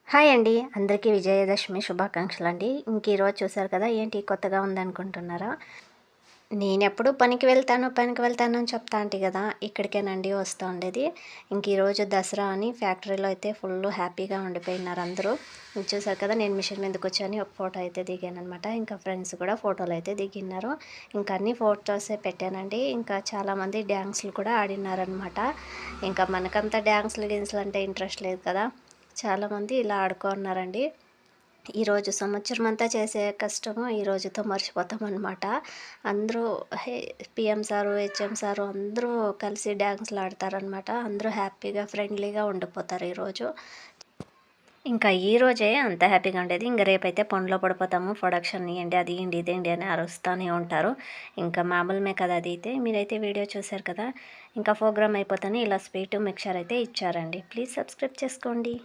Hi అండి. అందరికీ విజయదశమి శుభాకాంక్షలండి. ఈరోజు చూసారు కదా! ఏంటి కొత్తగా ఉందనుకుంటున్నారా? నేనెప్పుడు పనికి వెళ్తాను అని చెప్తాంటి గదా! ఇక్కడికేనండి వస్తా ఉండేది. ఈరోజు దసరా అని ఫ్యాక్టరీలో అయితే ఫుల్లు హ్యాపీగా ఉండిపోయినారు అందరూ. చూసారు కదా! నేను మిషన్ మీద కూర్చొని ఒక ఫోటో అయితే దిగాననమాట. ఇంకా ఫ్రెండ్స్ కూడా ఫోటోలయితే దిగినారు. అన్ని ఫోటోసే పెట్టానండి. ఇంకా చాలామంది డ్యాన్సులు కూడా ఆడినారనమాట. ఇంకా మనకంతా డ్యాన్సులు, గిన్సులు అంటే ఇంట్రెస్ట్ లేదు కదా! చాలామంది ఇలా ఆడుకున్నారండి. ఈరోజు సంవత్సరం అంతా చేసే కష్టము ఈ రోజుతో మర్చిపోతామన్నమాట. అందరూ హే పీఎం సారు, హెచ్ఎం సారు అందరూ కలిసి డ్యాన్స్‌లు ఆడతారనమాట. అందరూ హ్యాపీగా, ఫ్రెండ్లీగా ఉండిపోతారు ఈరోజు. ఇంకా ఈరోజే అంత హ్యాపీగా ఉండేది. రేపైతే పనిలో పడిపోతాము. ప్రొడక్షన్ ఇయ్యండి, అది ఇయ్యండి, ఇదేంటి అని అరుస్తానే ఉంటారు. ఇంకా మామూలుమే కదా అది అయితే. మీరైతే వీడియో చూసారు కదా! ఇంకా ప్రోగ్రామ్ అయిపోతానే ఇలా స్వీటు, మిక్చర్ అయితే ఇచ్చారండి. ప్లీజ్ సబ్స్క్రైబ్ చేసుకోండి.